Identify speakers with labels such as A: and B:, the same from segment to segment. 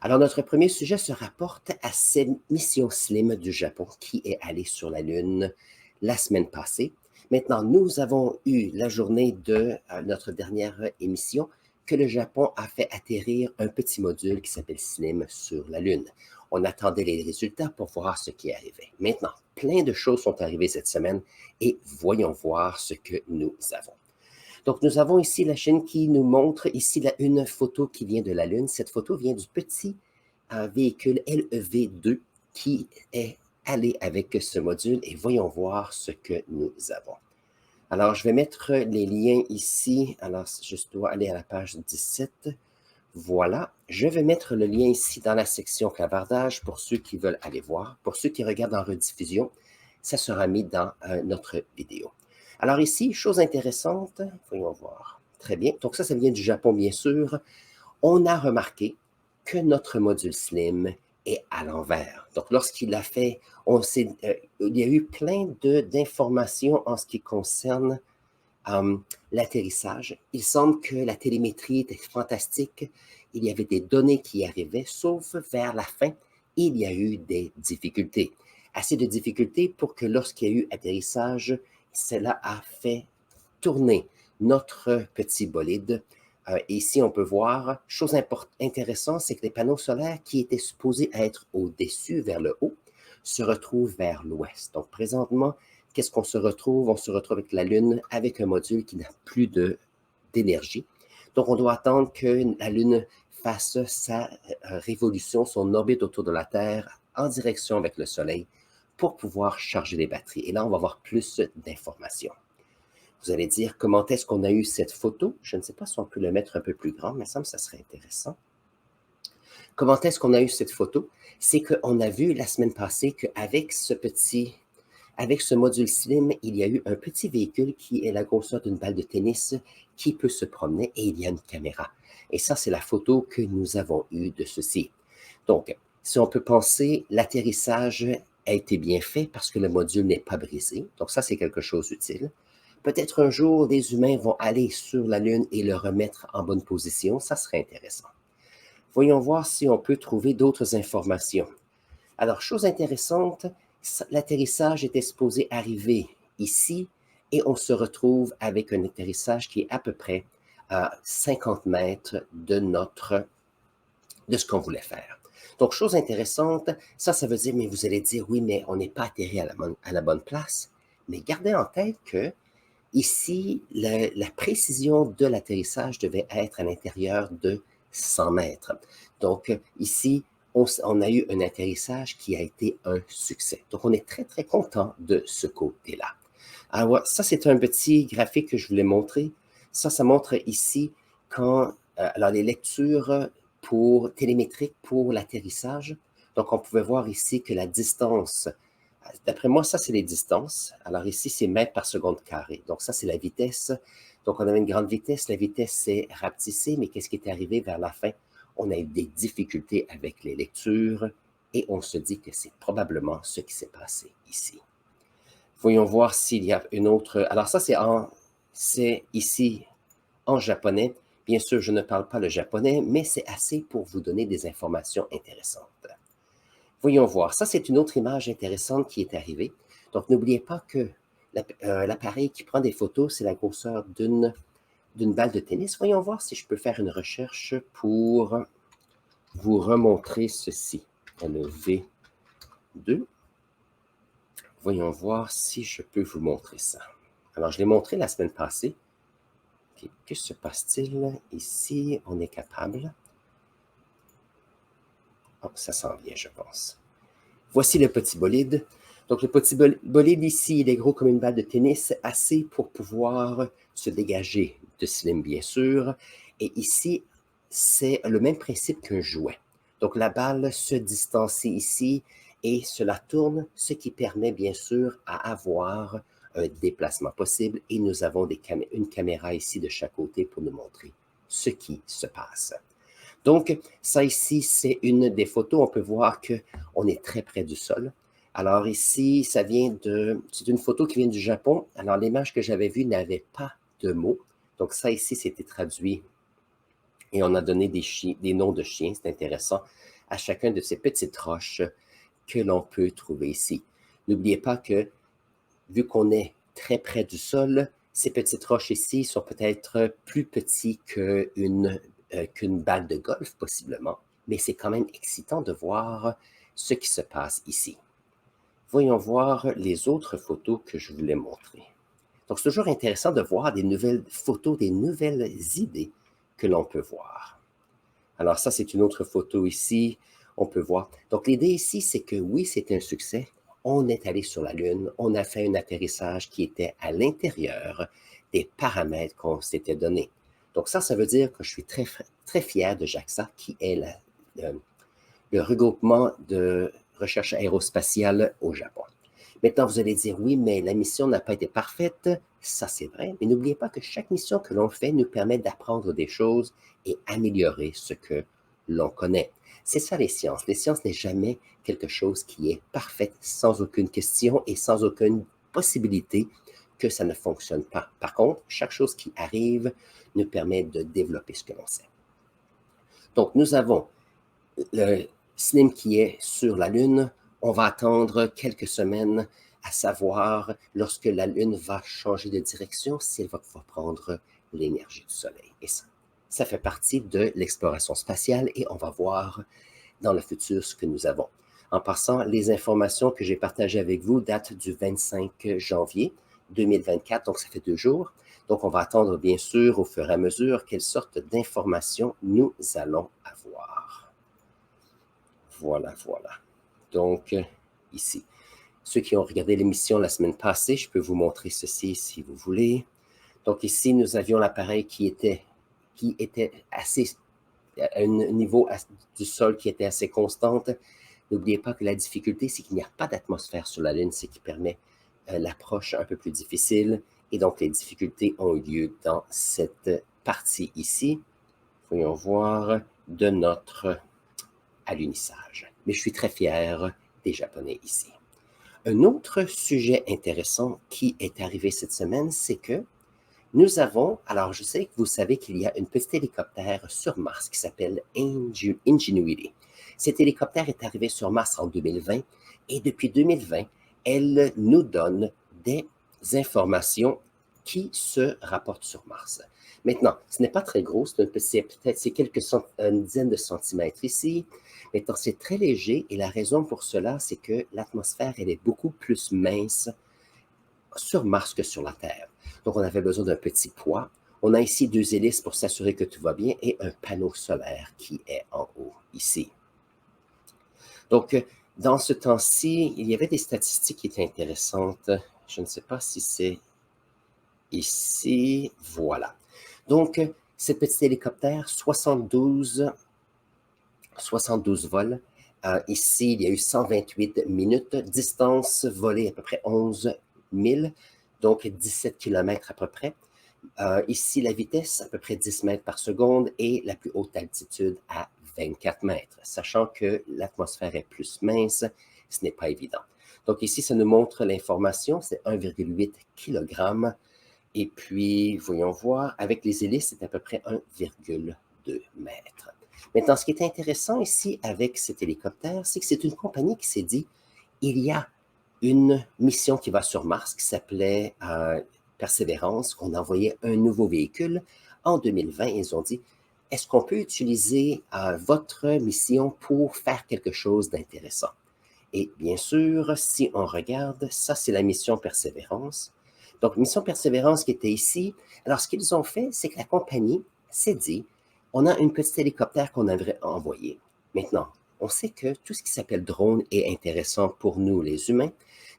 A: Alors, notre premier sujet se rapporte à cette mission Slim du Japon qui est allée sur la Lune la semaine passée. Maintenant, nous avons eu la journée de notre dernière émission que le Japon a fait atterrir un petit module qui s'appelle Slim sur la Lune. On attendait les résultats pour voir ce qui arrivait. Maintenant, plein de choses sont arrivées cette semaine et voyons voir ce que nous avons. Donc, nous avons ici la chaîne qui nous montre ici une photo qui vient de la Lune. Cette photo vient du petit véhicule LEV-2 qui est allé avec ce module et voyons voir ce que nous avons. Alors, je vais mettre les liens ici. Alors, je dois aller à la page 17. Voilà, je vais mettre le lien ici dans la section clavardage pour ceux qui veulent aller voir. Pour ceux qui regardent en rediffusion, ça sera mis dans notre vidéo. Alors ici, chose intéressante, voyons voir. Très bien, donc ça vient du Japon, bien sûr. On a remarqué que notre module Slim est à l'envers. Donc, lorsqu'il l'a fait, il y a eu plein d'informations en ce qui concerne l'atterrissage. Il semble que la télémétrie était fantastique. Il y avait des données qui arrivaient, sauf vers la fin, il y a eu des difficultés. Assez de difficultés pour que lorsqu'il y a eu atterrissage, cela a fait tourner notre petit bolide. Ici, on peut voir, chose intéressante, c'est que les panneaux solaires qui étaient supposés être au-dessus, vers le haut, se retrouvent vers l'ouest. Donc, présentement, qu'est-ce qu'on se retrouve? On se retrouve avec la Lune, avec un module qui n'a plus d'énergie. Donc, on doit attendre que la Lune fasse sa révolution, son orbite autour de la Terre, en direction avec le Soleil, pour pouvoir charger les batteries. Et là, on va avoir plus d'informations. Vous allez dire, comment est-ce qu'on a eu cette photo? Je ne sais pas si on peut le mettre un peu plus grand, mais ça me semble que ça serait intéressant. Comment est-ce qu'on a eu cette photo? C'est qu'on a vu la semaine passée qu'avec ce module Slim, il y a eu un petit véhicule qui est la grosseur d'une balle de tennis qui peut se promener et il y a une caméra. Et ça, c'est la photo que nous avons eue de ceci. Donc, si on peut penser, l'atterrissage a été bien fait parce que le module n'est pas brisé. Donc, ça, c'est quelque chose d'utile. Peut-être un jour, des humains vont aller sur la Lune et le remettre en bonne position. Ça serait intéressant. Voyons voir si on peut trouver d'autres informations. Alors, chose intéressante, l'atterrissage était supposé arriver ici et on se retrouve avec un atterrissage qui est à peu près à 50 mètres de ce qu'on voulait faire. Donc, chose intéressante, ça veut dire, mais vous allez dire, oui, mais on n'est pas atterri à la bonne place. Mais gardez en tête que ici, la précision de l'atterrissage devait être à l'intérieur de 100 mètres. Donc, ici, on a eu un atterrissage qui a été un succès. Donc, on est très, très content de ce côté-là. Alors, ça, c'est un petit graphique que je voulais montrer. Ça montre ici alors les lectures télémétriques pour l'atterrissage. Donc, on pouvait voir ici que la distance, d'après moi, ça, c'est les distances. Alors ici, c'est mètres par seconde carré. Donc ça, c'est la vitesse. Donc on avait une grande vitesse. La vitesse s'est rapetissée, mais qu'est-ce qui est arrivé vers la fin? On a eu des difficultés avec les lectures et on se dit que c'est probablement ce qui s'est passé ici. Voyons voir s'il y a une autre. Alors ça, c'est ici en japonais. Bien sûr, je ne parle pas le japonais, mais c'est assez pour vous donner des informations intéressantes. Voyons voir. Ça, c'est une autre image intéressante qui est arrivée. Donc, n'oubliez pas que l'appareil qui prend des photos, c'est la grosseur d'une balle de tennis. Voyons voir si je peux faire une recherche pour vous remontrer ceci. Le V2. Voyons voir si je peux vous montrer ça. Alors, je l'ai montré la semaine passée. Okay. Que se passe-t-il ici? On est capable. Oh, ça s'en vient, je pense. Voici le petit bolide. Donc, le petit bolide ici, il est gros comme une balle de tennis, assez pour pouvoir se dégager de Slim, bien sûr. Et ici, c'est le même principe qu'un jouet. Donc, la balle se distancie ici et cela tourne, ce qui permet, bien sûr, à avoir un déplacement possible. Et nous avons une caméra ici de chaque côté pour nous montrer ce qui se passe. Donc, ça ici, c'est une des photos. On peut voir qu'on est très près du sol. Alors ici, c'est une photo qui vient du Japon. Alors, l'image que j'avais vue n'avait pas de mots. Donc, ça ici, c'était traduit Et on a donné des noms de chiens, c'est intéressant, à chacun de ces petites roches que l'on peut trouver ici. N'oubliez pas que, vu qu'on est très près du sol, ces petites roches ici sont peut-être plus petites qu'une balle de golf, possiblement, mais c'est quand même excitant de voir ce qui se passe ici. Voyons voir les autres photos que je voulais montrer. Donc, c'est toujours intéressant de voir des nouvelles photos, des nouvelles idées que l'on peut voir. Alors ça, c'est une autre photo ici. On peut voir. Donc, l'idée ici, c'est que oui, c'est un succès. On est allé sur la Lune. On a fait un atterrissage qui était à l'intérieur des paramètres qu'on s'était donnés. Donc ça veut dire que je suis très, très fier de JAXA, qui est le regroupement de recherche aérospatiale au Japon. Maintenant, vous allez dire, oui, mais la mission n'a pas été parfaite. Ça, c'est vrai. Mais n'oubliez pas que chaque mission que l'on fait nous permet d'apprendre des choses et améliorer ce que l'on connaît. C'est ça les sciences. Les sciences n'est jamais quelque chose qui est parfait, sans aucune question et sans aucune possibilité que ça ne fonctionne pas. Par contre, chaque chose qui arrive nous permet de développer ce que l'on sait. Donc, nous avons le SLIM qui est sur la Lune. On va attendre quelques semaines à savoir lorsque la Lune va changer de direction, si elle va pouvoir prendre l'énergie du Soleil. Et ça fait partie de l'exploration spatiale et on va voir dans le futur ce que nous avons. En passant, les informations que j'ai partagées avec vous datent du 25 janvier 2024, donc ça fait 2 jours. Donc, on va attendre, bien sûr, au fur et à mesure, quelle sorte d'informations nous allons avoir. Voilà. Donc, ici. Ceux qui ont regardé l'émission la semaine passée, je peux vous montrer ceci si vous voulez. Donc, ici, nous avions l'appareil qui était assez, à un niveau du sol qui était assez constante. N'oubliez pas que la difficulté, c'est qu'il n'y a pas d'atmosphère sur la Lune, ce qui permet l'approche un peu plus difficile. Et donc, les difficultés ont eu lieu dans cette partie ici. Voyons voir de notre alunissage. Mais je suis très fier des Japonais ici. Un autre sujet intéressant qui est arrivé cette semaine, c'est que nous avons, alors je sais que vous savez qu'il y a une petite hélicoptère sur Mars qui s'appelle Ingenuity. Cet hélicoptère est arrivé sur Mars en 2020 et depuis 2020, elle nous donne des informations qui se rapportent sur Mars. Maintenant, ce n'est pas très gros, c'est une dizaine de centimètres ici. Maintenant, c'est très léger et la raison pour cela, c'est que l'atmosphère, elle est beaucoup plus mince sur Mars que sur la Terre. Donc, on avait besoin d'un petit poids. On a ici 2 hélices pour s'assurer que tout va bien et un panneau solaire qui est en haut ici. Donc, dans ce temps-ci, il y avait des statistiques qui étaient intéressantes. Je ne sais pas si c'est ici. Voilà. Donc, cette petite hélicoptère, 72 vols. Ici, il y a eu 128 minutes. Distance volée à peu près 11 000, donc 17 km à peu près. Ici, la vitesse, à peu près 10 mètres par seconde et la plus haute altitude à 24 mètres. Sachant que l'atmosphère est plus mince, ce n'est pas évident. Donc ici, ça nous montre l'information, c'est 1,8 kg. Et puis, voyons voir, avec les hélices, c'est à peu près 1,2 mètres. Maintenant, ce qui est intéressant ici avec cet hélicoptère, c'est que c'est une compagnie qui s'est dit, il y a une mission qui va sur Mars qui s'appelait Persévérance, qu'on envoyait un nouveau véhicule. En 2020, ils ont dit, est-ce qu'on peut utiliser votre mission pour faire quelque chose d'intéressant? Et bien sûr, si on regarde, ça c'est la mission Persévérance. Donc, mission Persévérance qui était ici. Alors, ce qu'ils ont fait, c'est que la compagnie s'est dit, on a une petite hélicoptère qu'on aimerait envoyer. Maintenant, on sait que tout ce qui s'appelle drone est intéressant pour nous, les humains.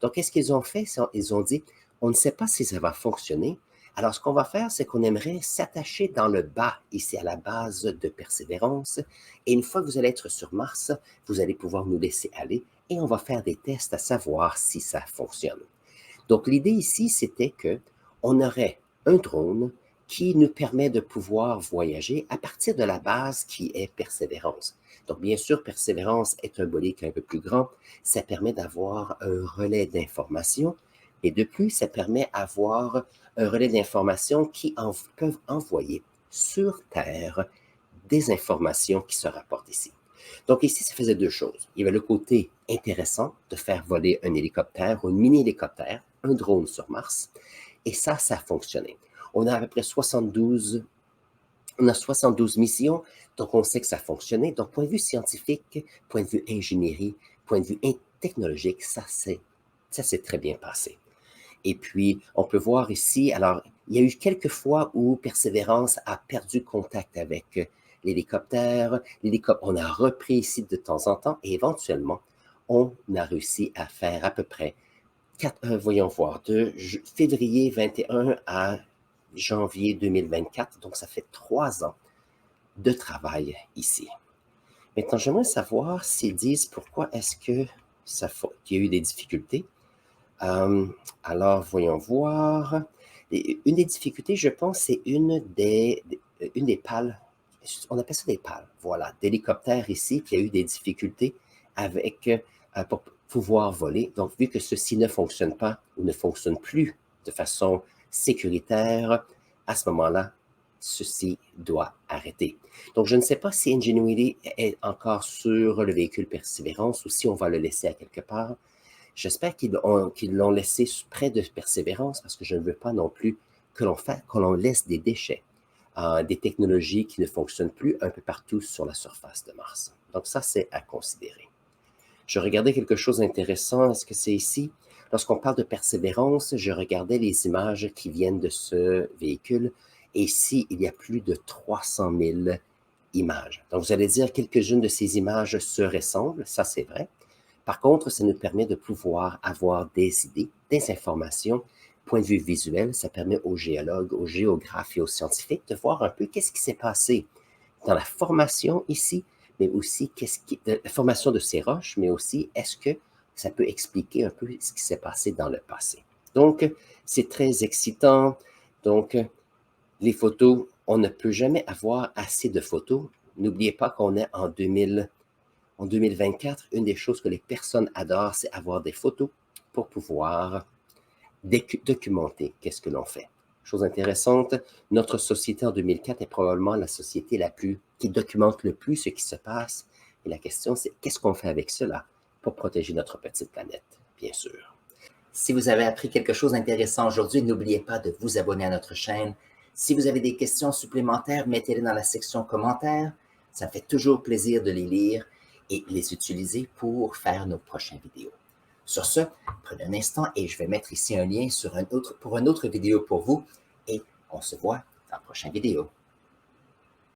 A: Donc, qu'est-ce qu'ils ont fait? Ils ont dit, on ne sait pas si ça va fonctionner. Alors, ce qu'on va faire, c'est qu'on aimerait s'attacher dans le bas, ici à la base de Persévérance. Et une fois que vous allez être sur Mars, vous allez pouvoir nous laisser aller et on va faire des tests à savoir si ça fonctionne. Donc, l'idée ici, c'était qu'on aurait un drone qui nous permet de pouvoir voyager à partir de la base qui est Persévérance. Donc, bien sûr, Persévérance est un bolide un peu plus grand. Ça permet d'avoir un relais d'information. Et de plus, ça permet d'avoir un relais d'information qui peuvent envoyer sur Terre des informations qui se rapportent ici. Donc ici, ça faisait deux choses. Il y avait le côté intéressant de faire voler un hélicoptère ou un mini-hélicoptère, un drone sur Mars, et ça a fonctionné. On a à peu près 72 missions, donc on sait que ça a fonctionné. Donc, point de vue scientifique, point de vue ingénierie, point de vue technologique, ça s'est très bien passé. Et puis, on peut voir ici, alors, il y a eu quelques fois où Persévérance a perdu contact avec l'hélicoptère. On a repris ici de temps en temps et éventuellement, on a réussi à faire à peu près, voyons voir, de février 21 à janvier 2024. Donc, ça fait 3 ans de travail ici. Maintenant, j'aimerais savoir s'ils disent pourquoi est-ce qu'il y a eu des difficultés. Alors, voyons voir. Une des difficultés, je pense, c'est une des pales. On appelle ça des pales, voilà, d'hélicoptères ici qui a eu des difficultés pour pouvoir voler. Donc, vu que ceci ne fonctionne pas ou ne fonctionne plus de façon sécuritaire, à ce moment-là, ceci doit arrêter. Donc, je ne sais pas si Ingenuity est encore sur le véhicule Persévérance ou si on va le laisser à quelque part. J'espère qu'ils l'ont laissé près de Persévérance parce que je ne veux pas non plus que l'on laisse des déchets, des technologies qui ne fonctionnent plus un peu partout sur la surface de Mars. Donc ça, c'est à considérer. Je regardais quelque chose d'intéressant. Est-ce que c'est ici? Lorsqu'on parle de Persévérance, je regardais les images qui viennent de ce véhicule. Et ici, il y a plus de 300 000 images. Donc, vous allez dire quelques-unes de ces images se ressemblent. Ça, c'est vrai. Par contre, ça nous permet de pouvoir avoir des idées, des informations. Point de vue visuel, ça permet aux géologues, aux géographes et aux scientifiques de voir un peu qu'est-ce qui s'est passé dans la formation ici, mais aussi la formation de ces roches, mais aussi est-ce que ça peut expliquer un peu ce qui s'est passé dans le passé. Donc, c'est très excitant. Donc, les photos, on ne peut jamais avoir assez de photos. N'oubliez pas qu'on est en 2024, une des choses que les personnes adorent, c'est avoir des photos pour pouvoir documenter qu'est-ce que l'on fait. Chose intéressante, notre société en 2004 est probablement la société qui documente le plus ce qui se passe. Et la question, c'est qu'est-ce qu'on fait avec cela pour protéger notre petite planète, bien sûr. Si vous avez appris quelque chose d'intéressant aujourd'hui, n'oubliez pas de vous abonner à notre chaîne. Si vous avez des questions supplémentaires, mettez-les dans la section commentaires. Ça me fait toujours plaisir de les lire et les utiliser pour faire nos prochaines vidéos. Sur ce, prenez un instant et je vais mettre ici un lien pour une autre vidéo pour vous et on se voit dans la prochaine vidéo.